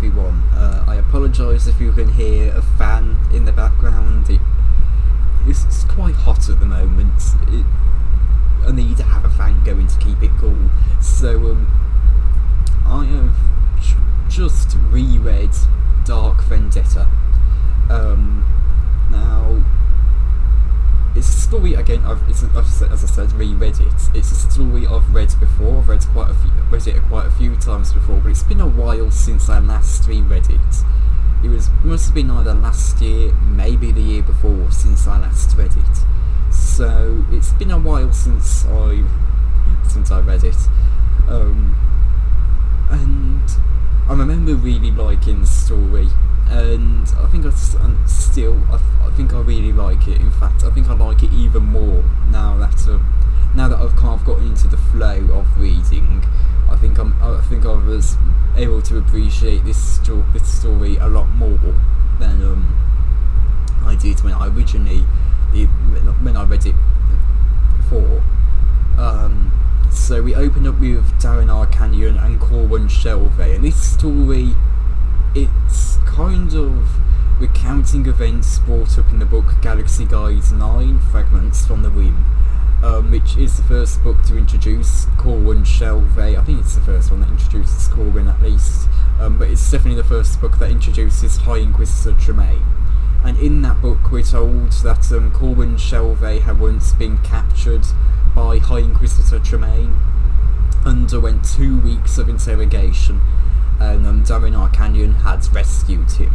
everyone. I apologise if you can hear a fan in the background. It's quite hot at the moment. I need to have a fan going to keep it cool. So I have just reread Dark Vendetta. Now it's a story again. As I said, reread it. It's a story I've read before. I've read it quite a few times before, but it's been a while since I last reread it. Must have been either last year, maybe the year before, since I last read it. So it's been a while since I read it, and I remember really liking the story. And I think I really like it. In fact, I think I like it even more now that I've kind of gotten into the flow of reading. I think I was able to appreciate this story a lot more than I did when I read it before. So we open up with Darren Arcanian and Corwin Shelvey, and this story, it's kind of recounting events brought up in the book Galaxy Guide 9 Fragments from the Rim, which is the first book to introduce Corwin Shelvey. I think it's the first one that introduces Corwin, at least, but it's definitely the first book that introduces High Inquisitor Tremaine. And in that book we're told that Corwin Shelvey had once been captured by High Inquisitor Tremaine, underwent 2 weeks of interrogation, and Darren Arcanian had rescued him,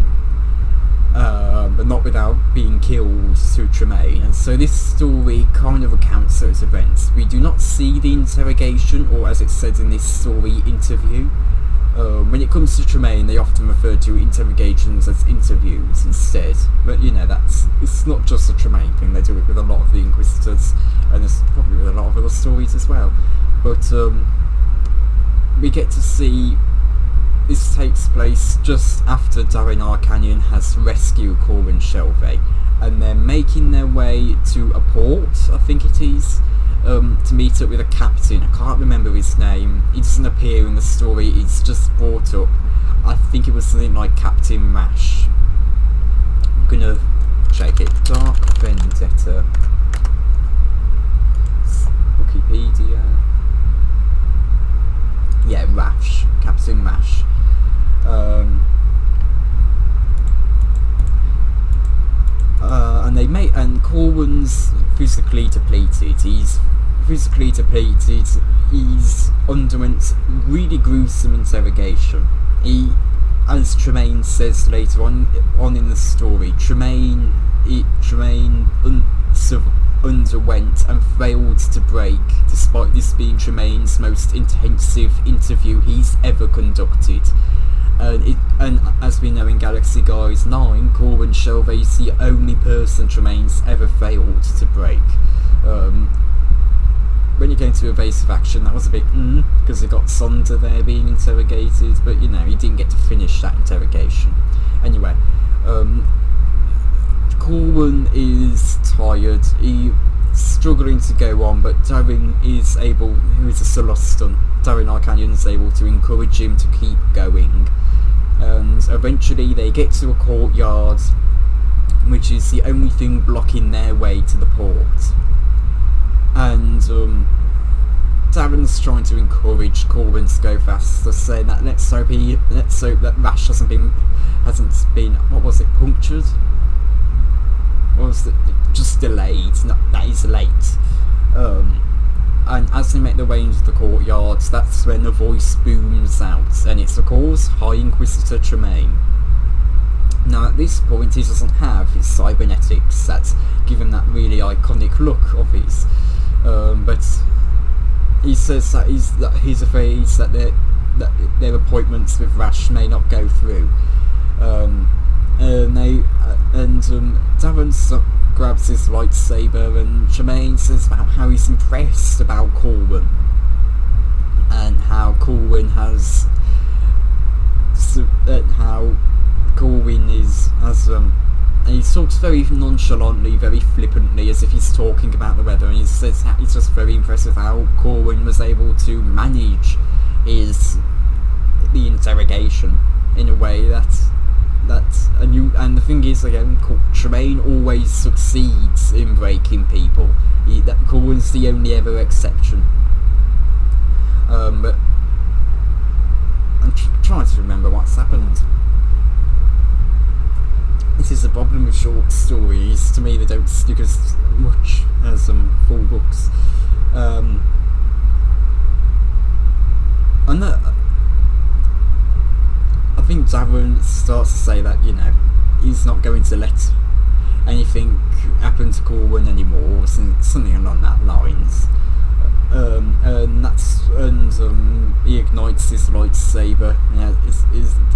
but not without being killed through Tremaine. And so this story kind of recounts those events. We do not see the interrogation, or as it said in this story, interview. When it comes to Tremaine, they often refer to interrogations as interviews instead. But it's not just a Tremaine thing. They do it with a lot of the Inquisitors, and there's probably with a lot of other stories as well. But we get to see this takes place just after Darren Arcanian has rescued Corwin Shelvey, and they're making their way to a port, I think it is, to meet up with a captain. I can't remember his name. He doesn't appear in the story, it's just brought up. I think it was something like Captain Mash. I'm gonna check it. Dark Vendetta. Wikipedia. Yeah, Rash. Captain Mash. And Corwin's physically depleted. He's underwent really gruesome interrogation. As Tremaine says later on in the story, Tremaine underwent and failed to break, despite this being Tremaine's most intensive interview he's ever conducted. And as we know in Galaxy Guide 9, Corwin Shelvey is the only person Tremaine's ever failed to break. When you're going to evasive action, that was a bit because it got Sonder there being interrogated, but he didn't get to finish that interrogation. Anyway, Corwin is tired, he's struggling to go on, but Darren is able, who is a Celestin, Darren Arcanian is able to encourage him to keep going, and eventually they get to a courtyard, which is the only thing blocking their way to the port. And Darren's trying to encourage Corwin to go faster, saying that let's hope that Rash hasn't been what was it, punctured? Or was it just delayed? No, that is late. And as they make their way into the courtyard, that's when a voice booms out, and it's of course High Inquisitor Tremaine. Now at this point he doesn't have his cybernetics that's given that really iconic look of his, but he says that he's afraid that their appointments with Rash may not go through. Darren grabs his lightsaber, and Tremaine says about how he's impressed about Corwin, and how Corwin has and he talks very nonchalantly, very flippantly, as if he's talking about the weather, and he says he's just very impressed with how Corwin was able to manage the interrogation. in a way and the thing is, again, Tremaine always succeeds in breaking people. Corwin's the only ever exception. But I'm trying to remember what's happened. This is the problem with short stories. To me, they don't stick as much as full books. I think Darren starts to say that, he's not going to let anything happen to Corwin anymore, or something along that lines. And he ignites his lightsaber.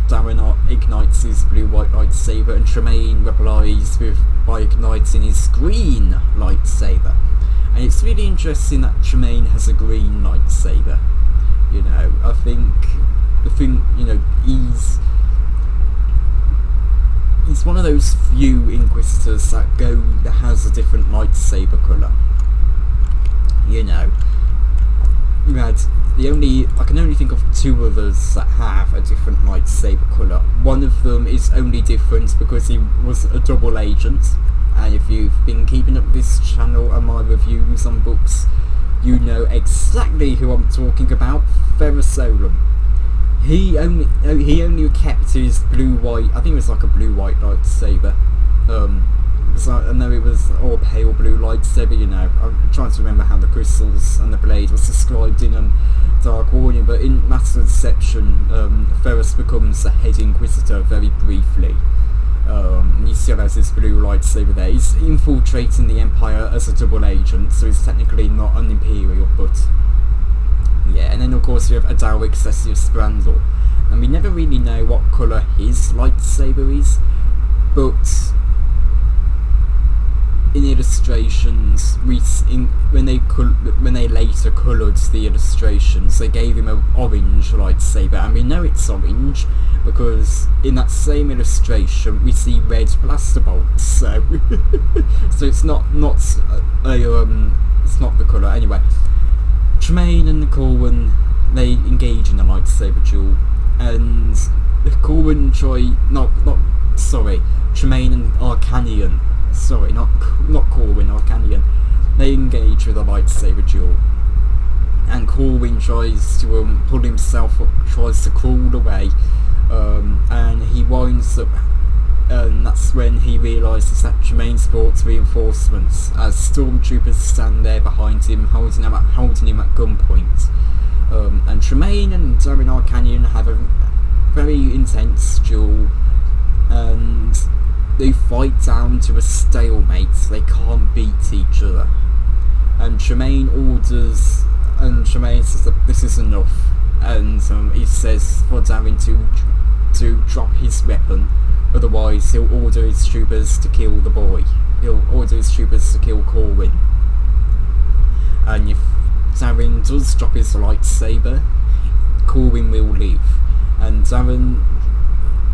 Darren ignites his blue-white lightsaber, and Tremaine replies by igniting his green lightsaber. And it's really interesting that Tremaine has a green lightsaber. I think he's one of those few Inquisitors that has a different lightsaber colour. I can only think of two others that have a different lightsaber colour. One of them is only different because he was a double agent, and if you've been keeping up this channel and my reviews on books, you know exactly who I'm talking about. Ferrus Olum. He only kept his blue-white, I think it was like a blue-white lightsaber. I know it was all pale blue lightsaber, I'm trying to remember how the crystals and the blade was described in Dark Warning, but in Master of Deception, Ferrus becomes the head Inquisitor very briefly. And he still has this blue lightsaber there. He's infiltrating the Empire as a double agent, so he's technically not an Imperial, but yeah. And then of course you have Adalric Cessius Brandel, and we never really know what colour his lightsaber is, but in illustrations, when they later coloured the illustrations, they gave him an orange lightsaber, and we know it's orange because in that same illustration we see red blaster bolts. So, so it's not the colour. Anyway, Tremaine and Corwin, they engage in a lightsaber duel, and Tremaine and Arcanian. Sorry, not Corwin, Arcanian. They engage with a lightsaber duel, and Corwin tries to pull himself up, tries to crawl away, and he winds up, and that's when he realises that Tremaine sports reinforcements, as stormtroopers stand there behind him, holding him at gunpoint. And Tremaine and Darren Arcanian have a very intense duel, and they fight down to a stalemate. They can't beat each other, and Tremaine says that this is enough, and he says for Darren to drop his weapon, otherwise he'll order his troopers to kill the boy. He'll order his troopers to kill Corwin. And if Darren does drop his lightsaber, Corwin will live. And Darren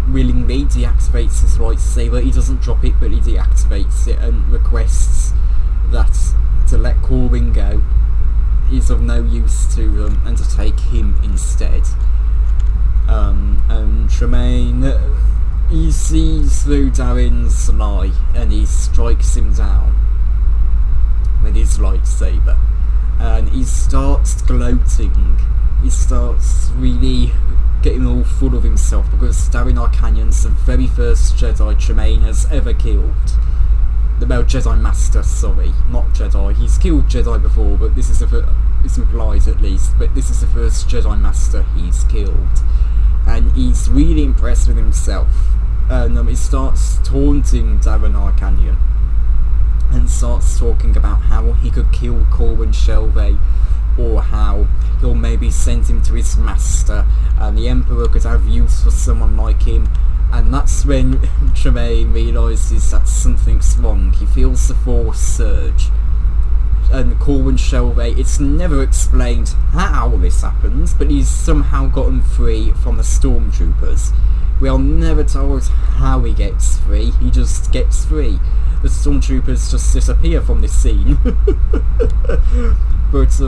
willingly deactivates his lightsaber. He doesn't drop it, but he deactivates it and requests that to let Corwin go is of no use to them, and to take him instead. And Tremaine, he sees through Darren's lie, and he strikes him down with his lightsaber, and he starts gloating. He starts really getting all full of himself, because Darren Arcanian's the very first Jedi Tremaine has ever killed. Well, Jedi Master, sorry, not Jedi. He's killed Jedi before, but this is it's implied at least, but this is the first Jedi Master he's killed. And he's really impressed with himself. And he starts taunting Darren Arcanian, and starts talking about how he could kill Corwin Shelvey, or how he'll maybe send him to his master, and the Emperor could have use for someone like him. And that's when Tremaine realises that something's wrong. He feels the Force surge. And Corwin Shelvey, it's never explained how this happens, but he's somehow gotten free from the stormtroopers. We are never told how he gets free, he just gets free. The stormtroopers just disappear from this scene. But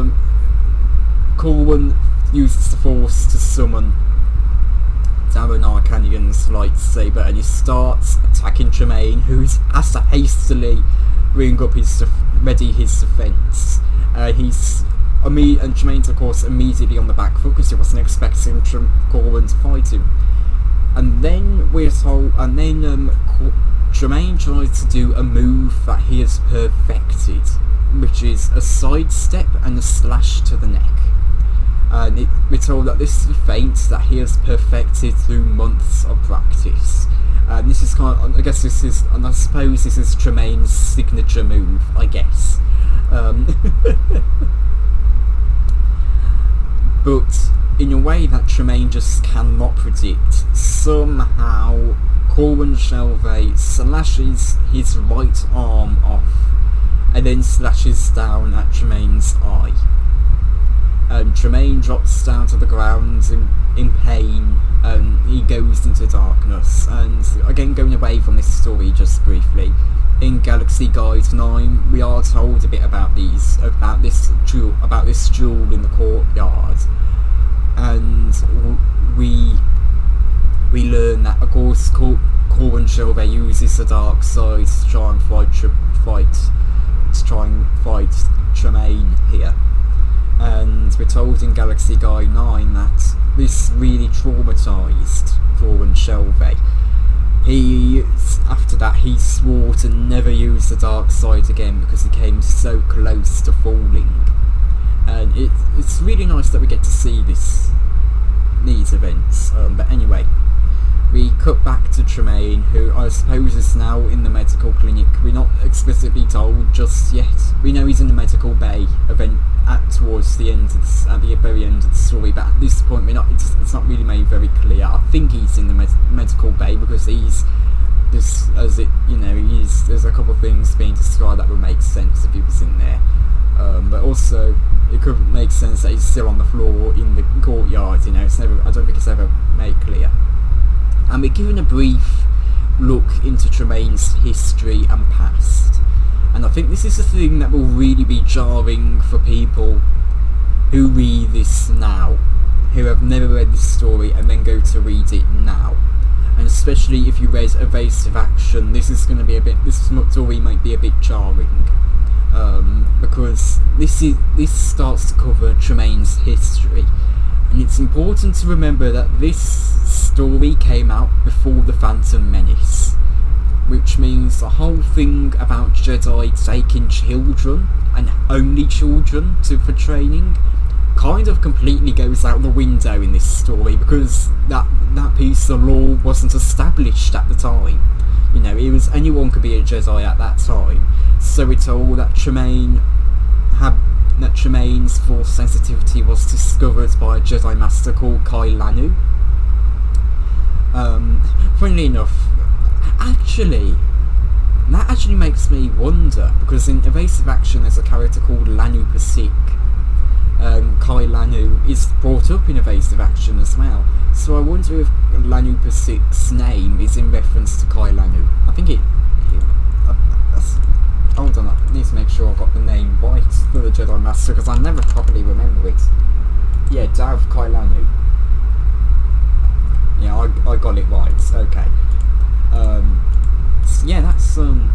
Corwin uses the Force to summon Darren Arcanian companion's lightsaber, and he starts attacking Tremaine, who has to hastily ready his defence. And Tremaine's of course immediately on the back foot because he wasn't expecting Corwin to fight him. And then Tremaine tries to do a move that he has perfected, which is a sidestep and a slash to the neck. And we're told that this is a feint that he has perfected through months of practice. And this is and I suppose this is Tremaine's signature move, I guess. But in a way that Tremaine just cannot predict, somehow Corwin Shelvey slashes his right arm off and then slashes down at Tremaine's eye. Tremaine drops down to the ground in pain, and he goes into darkness. And again, going away from this story just briefly, in Galaxy Guide 9 we are told a bit about this duel in the courtyard, and we learn that of course Corwin Shelvey uses the dark side to try and fight Tremaine here. And we're told in Galaxy Guide 9 that this really traumatised Corwin Shelvey. After that he swore to never use the dark side again because he came so close to falling. And it's really nice that we get to see these events. But anyway, we cut back to Tremaine, who I suppose is now in the medical clinic. We're not explicitly told just yet. We know he's in the medical bay at the very end of the story, but at this point it's not really made very clear. I think he's in the medical bay because there's a couple of things being described that would make sense if he was in there. But also it could make sense that he's still on the floor in the courtyard. I don't think it's ever made clear. And we're given a brief look into Tremaine's history and past. And I think this is the thing that will really be jarring for people who read this now, who have never read this story and then go to read it now. And especially if you read Evasive Action, this story might be a bit jarring. Because this starts to cover Tremaine's history. And it's important to remember that this story came out before The Phantom Menace, which means the whole thing about Jedi taking children and only children for training kind of completely goes out the window in this story, because that piece of law wasn't established at the time. Anyone could be a Jedi at that time. So we're told that Tremaine's Force sensitivity was discovered by a Jedi Master called Kai Lanu. Funnily enough, that actually makes me wonder, because in Evasive Action there's a character called Lanu Pasik. Kai Lanu is brought up in Evasive Action as well, so I wonder if Lanu Pasik's name is in reference to Kai Lanu. I think hold on, I need to make sure I got the name right for the Jedi Master, because I never properly remember it. Yeah, Dav Kai Lanu. Yeah, I got it right. Okay. Yeah, that's something.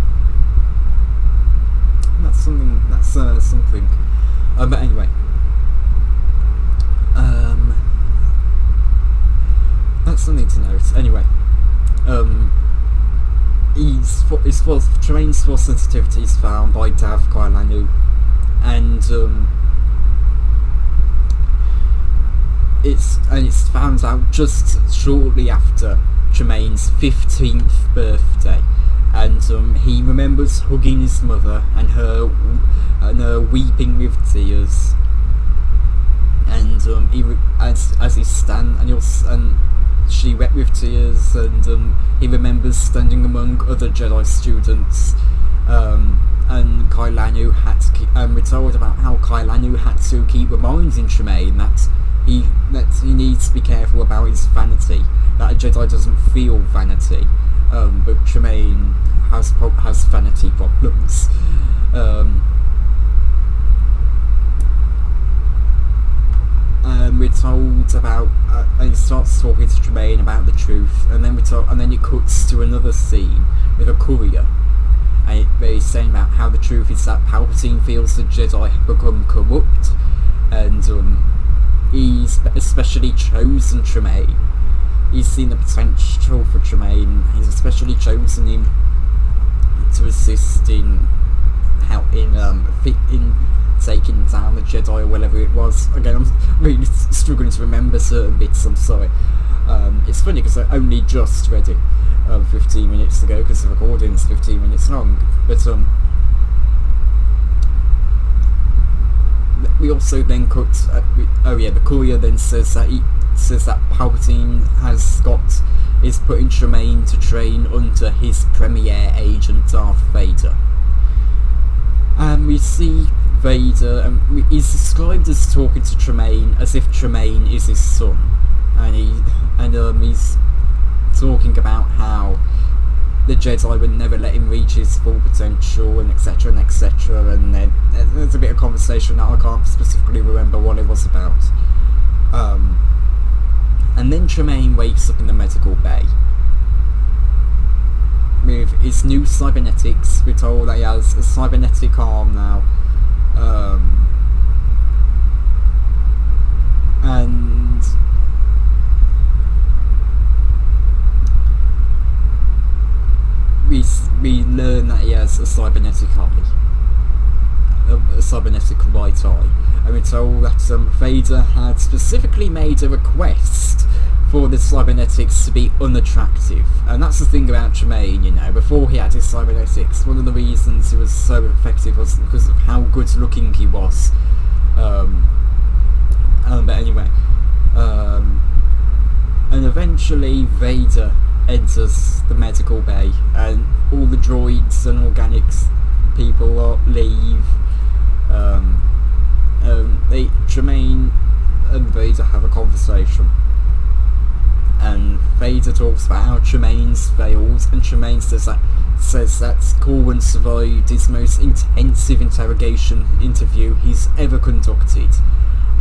But anyway, that's something to note. Anyway, Tremaine's Force sensitivity is found by Dav Kai Lanu, and it's found out just shortly after Tremaine's 15th birthday, and he remembers hugging his mother and her weeping with tears, and she wept with tears, and he remembers standing among other Jedi students, and Kai Lanu we're told about how Kai Lanu had to keep reminding Tremaine that he needs to be careful about his vanity, that a Jedi doesn't feel vanity, but Tremaine has vanity problems. We're told about, and he starts talking to Tremaine about the truth, and then it cuts to another scene with a courier, and he's saying about how the truth is that Palpatine feels the Jedi have become corrupt, and he's especially chosen Tremaine. He's seen the potential for Tremaine. He's especially chosen him to assist in taking down the Jedi or whatever it was. Again, I'm really struggling to remember certain bits, I'm sorry. It's funny because I only just read it 15 minutes ago, because the recording is 15 minutes long, but we also then cut, the courier then says that Palpatine is putting Tremaine to train under his premier agent Darth Vader. And we see Vader, and he's described as talking to Tremaine as if Tremaine is his son, and he's talking about how the Jedi would never let him reach his full potential, and etc, and etc, and then there's a bit of conversation that I can't specifically remember what it was about. And then Tremaine wakes up in the medical bay with his new cybernetics. We're told that he has a cybernetic arm now, and we learn that he has a cybernetic eye, a cybernetic right eye, and we're told that Vader had specifically made a request for the cybernetics to be unattractive. And that's the thing about Tremaine, you know, before he had his cybernetics, one of the reasons he was so effective was because of how good looking he was. But anyway, and eventually Vader enters the medical bay, and all the droids and organics people leave. Tremaine and Vader have a conversation, and Vader talks about how Tremaine's failed, and Tremaine says that Corwin survived his most intensive interrogation interview he's ever conducted,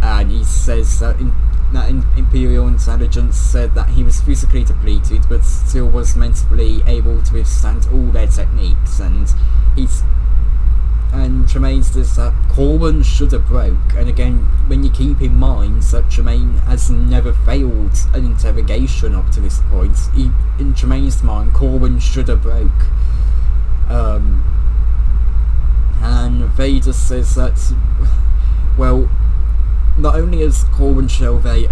and he says that Imperial intelligence said that he was physically depleted but still was mentally able to withstand all their techniques, and Tremaine says that Corwin should have broke. And again, when you keep in mind that Tremaine has never failed an interrogation up to this point, in Tremaine's mind, Corwin should have broke. And Vader says that, well, not only has Corwin Shelvey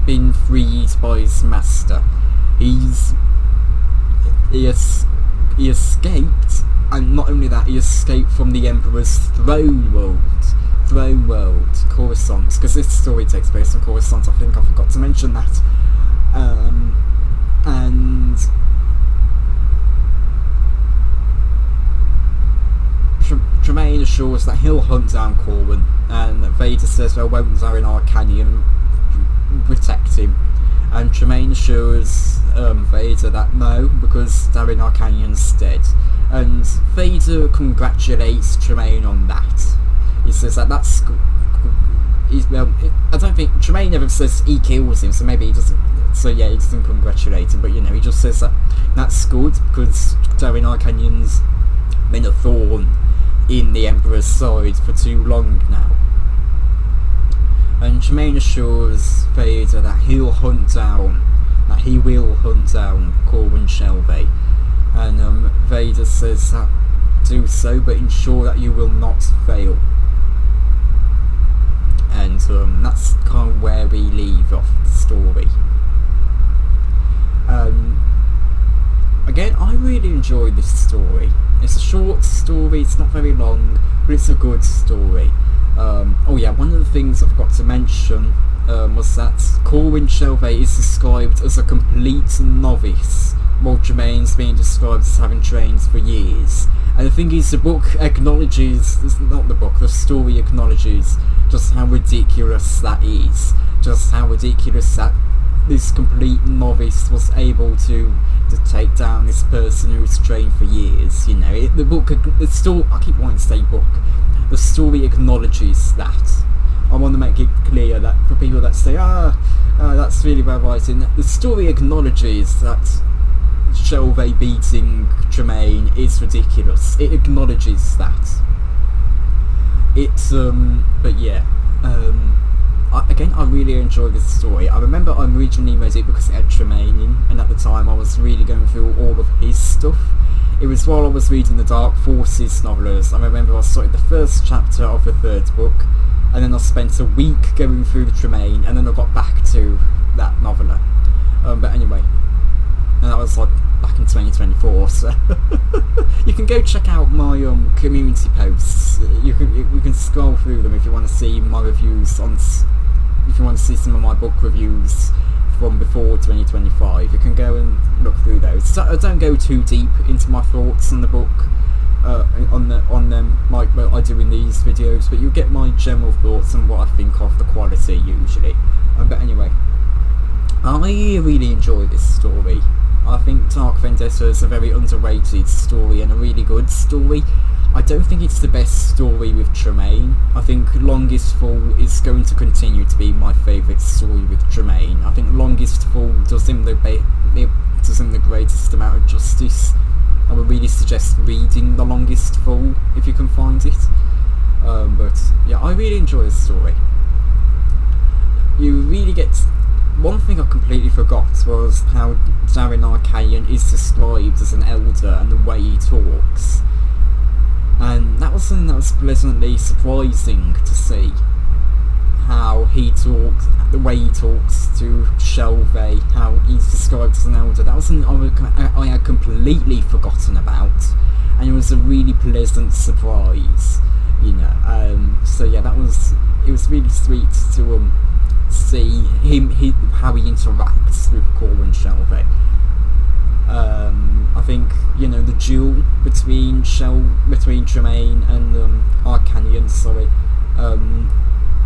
been freed by his master, he escaped. And not only that, he escaped from the Emperor's throne world, Coruscant, because this story takes place on Coruscant. I think I forgot to mention that. And Tremaine assures that he'll hunt down Corwin, and Vader says, well, won't Darren Arcanian protect him? And Tremaine assures Vader that no, because Darren Arcanian's dead. And Vader congratulates Tremaine on that. He says that that's... I don't think... Tremaine ever says he kills him, so maybe he doesn't... So yeah, he doesn't congratulate him, but you know, he just says that that's good, because Darren Arcanian's been a thorn in the Emperor's side for too long now. And Tremaine assures Vader that he will hunt down Corwin Shelvey. And Vader says that do so, but ensure that you will not fail. And that's kind of where we leave off the story. Again, I really enjoyed this story. It's a short story, it's not very long, but it's a good story. Oh yeah, one of the things I forgot to mention was that Corwin Shelvey is described as a complete novice, while Tremaine's being described as having trained for years. And the thing is, the story acknowledges just how ridiculous that is. Just how ridiculous that this complete novice was able to take down this person who's trained for years. You know, I keep wanting to say book. The story acknowledges that. I want to make it clear that for people that say, that's really bad writing, the story acknowledges that Shelvey beating Tremaine is ridiculous. It acknowledges that. It's, but yeah, I really enjoy this story. I remember I originally read it because it had Tremaine in, and at the time I was really going through all of his stuff. It was while I was reading the Dark Forces novellers. I remember I started the first chapter of the third book, and then I spent a week going through the Tremaine, and then I got back to that noveller. But anyway, and that was like back in 2024, so you can go check out my community posts. You can scroll through them if you want to see my reviews if you want to see some of my book reviews from before 2025. You can go and look through those. So I don't go too deep into my thoughts on the book, on them like I do in these videos, but you get my general thoughts on what I think of the quality usually. But anyway, I really enjoy this story. I think Dark Vendetta is a very underrated story and a really good story. I don't think it's the best story with Tremaine. I think Longest Fall is going to continue to be my favourite story with Tremaine. I think Longest Fall does him the greatest amount of justice. I would really suggest reading The Longest Fall if you can find it. But yeah, I really enjoy the story. You really get... One thing I completely forgot was how Darren Arcanian is described as an elder and the way he talks. And that was something that was pleasantly surprising to see. How he talks, the way he talks to Shelvey, how he's described as an elder. That was something I had completely forgotten about, and it was a really pleasant surprise, you know. So yeah, it was really sweet to see how he interacts with Corin Shelvey. I think, you know, the duel between Tremaine and Arcanian,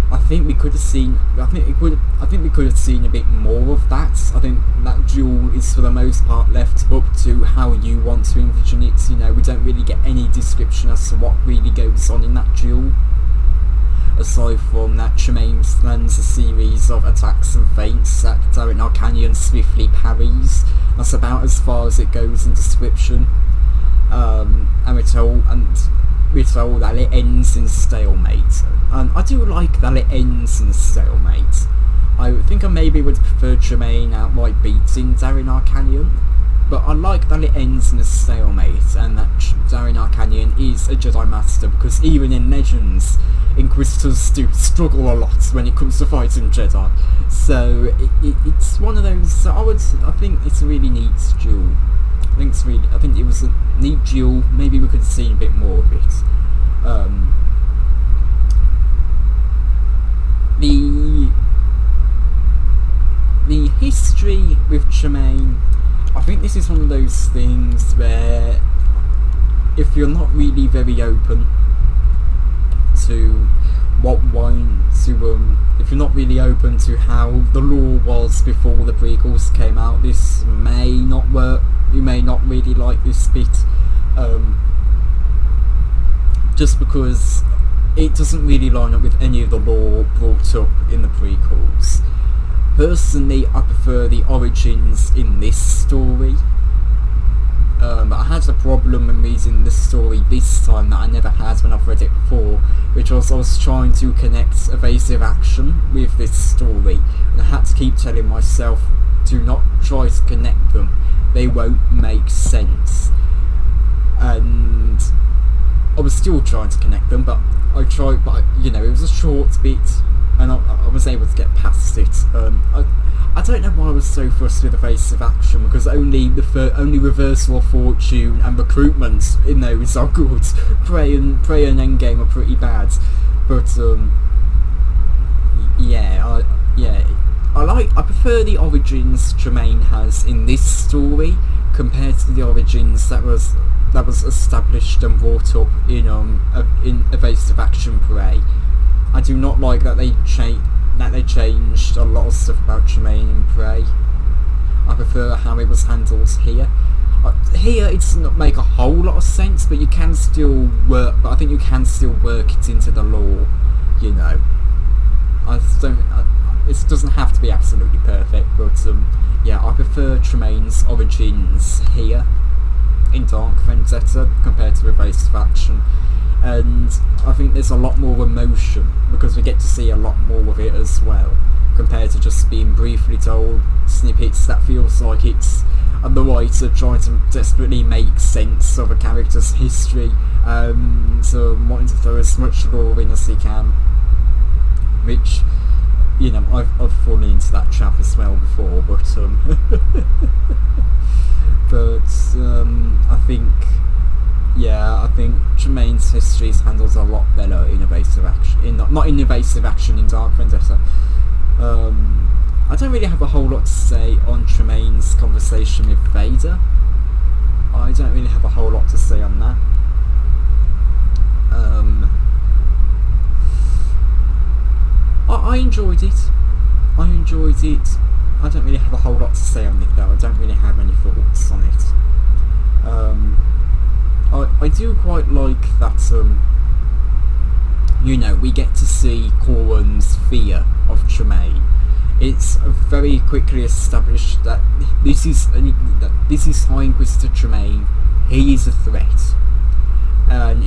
I think we could have seen. I think we could have seen a bit more of that. I think that duel is for the most part left up to how you want to envision it. You know, we don't really get any description as to what really goes on in that duel. Aside from that, Tremaine lands a series of attacks and feints that Darren Arcanian swiftly parries. That's about as far as it goes in description. And we're told that it ends in stalemate. And I do like that it ends in stalemate. I think I maybe would prefer Tremaine outright beating Darren Arcanian, but I like that it ends in a stalemate and that Darren Arcanian is a Jedi Master, because even in Legends, Inquisitors do struggle a lot when it comes to fighting Jedi. So it's one of those. I think it's a really neat duel. I think it was a neat duel. Maybe we could have seen a bit more of it. The history with Tremaine, I think this is one of those things where if you're not really very open to if you're not really open to how the lore was before the prequels came out, this may not work. You may not really like this bit, just because it doesn't really line up with any of the lore brought up in the prequels. Personally, I prefer the origins in this story. But I had a problem when reading this story this time that I never had when I've read it before, which was I was trying to connect evasive action with this story, and I had to keep telling myself, do not try to connect them, they won't make sense. And I was still trying to connect them, but I tried, but you know, it was a short bit, and I was able to get past it. I don't know why I was so fussed with evasive action, because only Reversal of Fortune and Recruitment in those are good. Prey and Endgame are pretty bad, but I prefer the origins Tremaine has in this story compared to the origins that was established and brought up in Evasive Action Prey. I do not like that they changed a lot of stuff about Tremaine in Prey. I prefer how it was handled here. Here it doesn't make a whole lot of sense, but you can still work. But I think you can still work it into the lore, you know. it doesn't have to be absolutely perfect, but yeah, I prefer Tremaine's origins here in Dark Vendetta compared to Evasive Action, and I think there's a lot more emotion because we get to see a lot more of it as well, compared to just being briefly told snippets. That feels like it's the writer trying to desperately make sense of a character's history, so wanting to throw as much lore in as he can, which, you know, I've fallen into that trap as well before, but I think, yeah, I think Tremaine's history is handled a lot better in Evasive Action, not in Evasive Action, in Dark Vendetta. I don't really have a whole lot to say on Tremaine's conversation with Vader. I don't really have a whole lot to say on that. I enjoyed it. I don't really have a whole lot to say on it though. I don't really have any thoughts on it. I do quite like that, you know, we get to see Corwin's fear of Tremaine. It's very quickly established that this is High Inquisitor Tremaine. He is a threat, and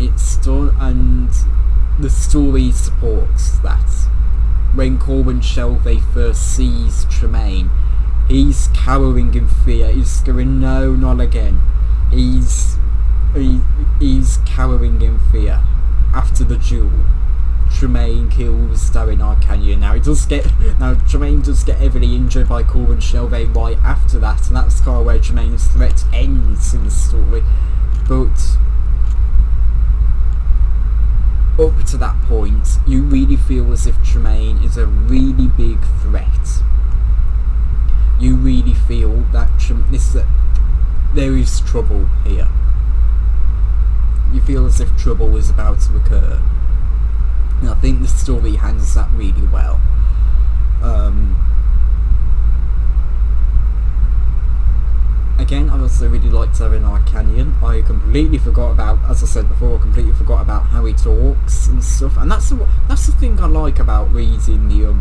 the story supports that. When Corwin Shelvey first sees Tremaine, he's cowering in fear. He's going, no, not again. He's cowering in fear. After the duel, Tremaine kills Darren Arcanian. Now Tremaine does get heavily injured by Corwin Shelvey right after that, and that's kind of where Tremaine's threat ends in the story. But up to that point, you really feel as if Tremaine is a really big threat. You really feel that there is trouble here. You feel as if trouble is about to occur. And I think the story handles that really well. Again, I also really liked Darren Arcanian. I completely forgot about, as I said before, how he talks and stuff. And that's the thing I like about reading the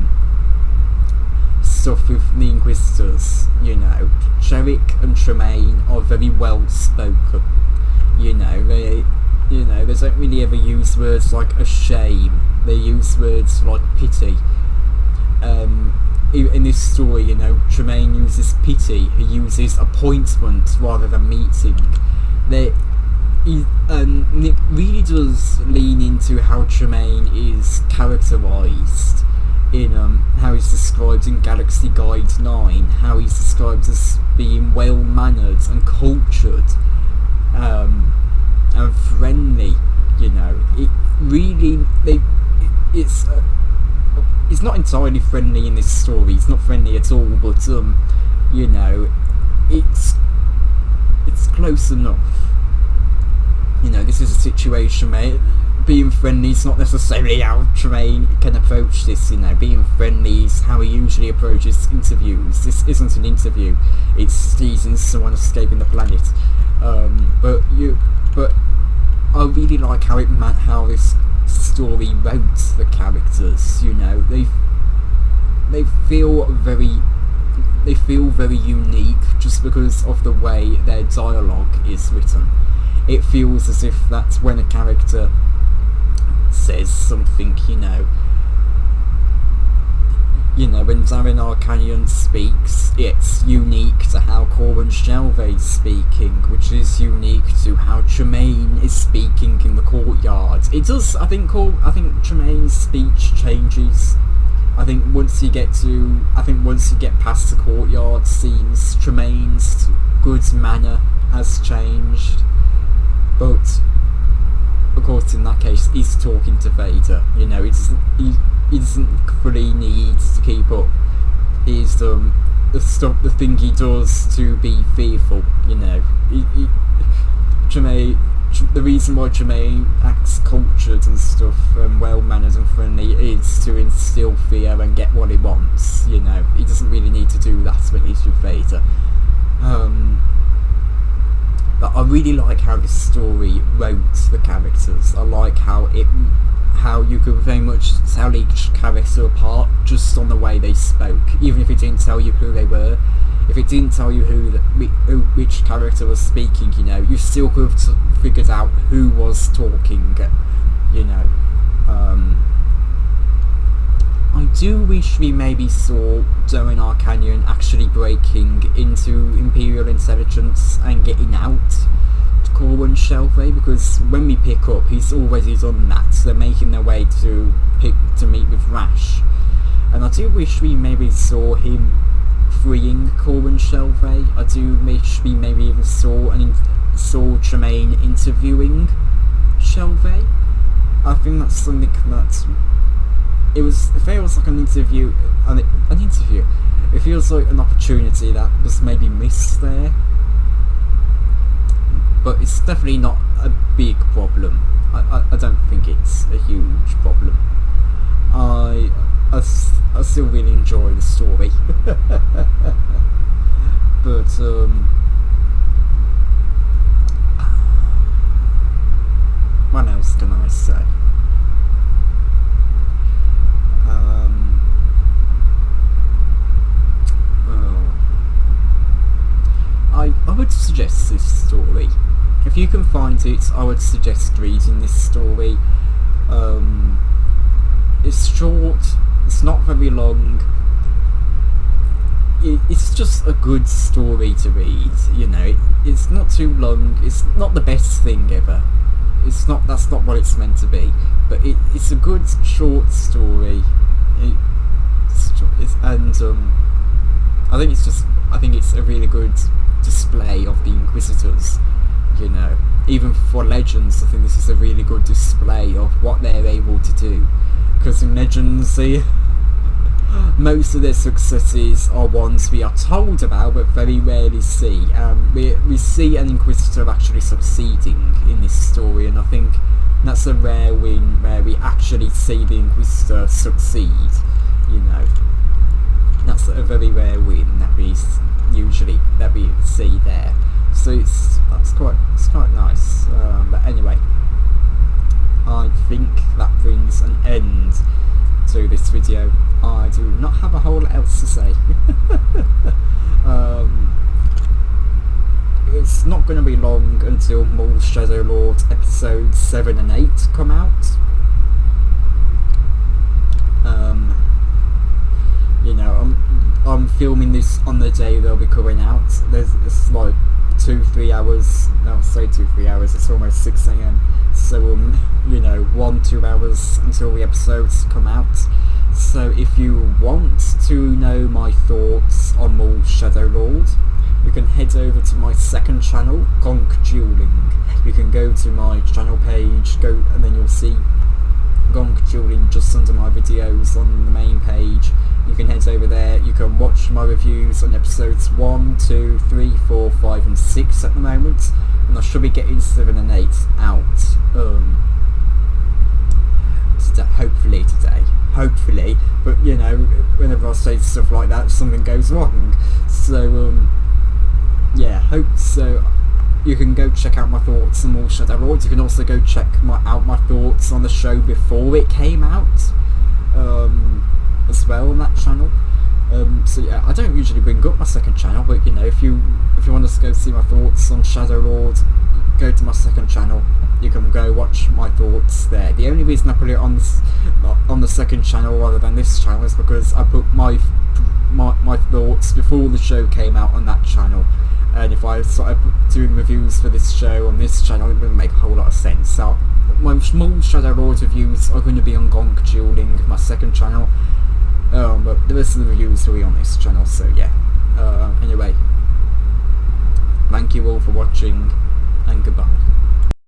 stuff with the Inquisitors. You know, Sherrick and Tremaine are very well spoken. You know, they don't really ever use words like a shame. They use words like pity. In this story, you know, Tremaine uses pity. He uses appointment rather than meeting. Nick really does lean into how Tremaine is characterised in how he's described in Galaxy Guide 9, how he's described as being well-mannered and cultured, and friendly. You know, it really it's not entirely friendly in this story. It's not friendly at all, but you know, it's close enough. You know, this is a situation where being friendly is not necessarily how Tremaine can approach this. You know, being friendly is how he usually approaches interviews. This isn't an interview; it's teasing someone escaping the planet. But I really like how this story wrote the characters. You know, they feel very unique just because of the way their dialogue is written. It feels as if that's when a character says something, you know, when Darren Arcanian speaks, it's unique to how Corwin Shelvey's speaking, which is unique to how Tremaine is speaking in the courtyard. It does, I think Tremaine's speech changes. I think once you get past the courtyard scenes, Tremaine's good manner has changed. But of course, in that case, he's talking to Vader. You know, he doesn't fully need to keep up. He's the thing he does to be fearful. You know, the reason why Tremaine acts cultured and stuff, and well-mannered and friendly, is to instill fear and get what he wants. You know, he doesn't really need to do that when he's with Vader. But I really like how this story wrote the characters. I like how it how you could very much tell each character apart just on the way they spoke, even if it didn't tell you who they were. If it didn't tell you which character was speaking, you know, you still could have figured out who was talking, you know. I do wish we maybe saw Doan Arcanyon actually breaking into Imperial Intelligence and getting out to Corwin Shelvey, because when we pick up, he's already done that. So they're making their way to meet with Rash, and I do wish we maybe saw him freeing Corwin Shelvey. I do wish we maybe even saw Tremaine interviewing Shelvey. I think that's something that it feels like an interview. It feels like an opportunity that was maybe missed there, but it's definitely not a big problem. I don't think it's a huge problem. I still really enjoy the story. But what else can I say? I would suggest this story. If you can find it, I would suggest reading this story. It's short, it's not very long. It's just a good story to read, you know. It's not too long, it's not the best thing ever. That's not what it's meant to be. But it's a good short story. I think it's a really good display of the Inquisitors, you know. Even for Legends, I think this is a really good display of what they're able to do. Because in Legends, most of their successes are ones we are told about but very rarely see. We see an Inquisitor actually succeeding in this story, and I think that's a rare win where we actually see the Inquisitor succeed, you know. That's a very rare win that we see there. So it's quite nice. But anyway, I think that brings an end to this video. I do not have a whole lot else to say. It's not going to be long until Maul's Shadow Lord episodes 7 and 8 come out. You know, I'm filming this on the day they'll be coming out. It's like 2-3 hours. I'll say 2-3 hours. It's almost 6 AM. So you know, 1-2 hours until the episodes come out. So if you want to know my thoughts on Maul's Shadow Lord, you can head over to my second channel, Gonk Dueling. You can go to my channel page, and then you'll see Gonk Dueling just under my videos on the main page. You can head over there, you can watch my reviews on episodes 1, 2, 3, 4, 5 and 6 at the moment, and I should be getting 7 and 8 out hopefully, but you know, whenever I say stuff like that, something goes wrong. So yeah, hope so. You can go check out my thoughts on Maul's Shadow Lord. You can also go check out my thoughts on the show before it came out, as well on that channel. So yeah, I don't usually bring up my second channel, but you know, if you want to go see my thoughts on Shadow Lord, go to my second channel. You can go watch my thoughts there. The only reason I put it on the second channel rather than this channel is because I put my thoughts before the show came out on that channel. And if I started doing reviews for this show on this channel, it wouldn't make a whole lot of sense. So my small Shadow Lord reviews are going to be on Gonk Dueling, my second channel. But the rest of the reviews will be on this channel, so yeah. Anyway, thank you all for watching, and goodbye.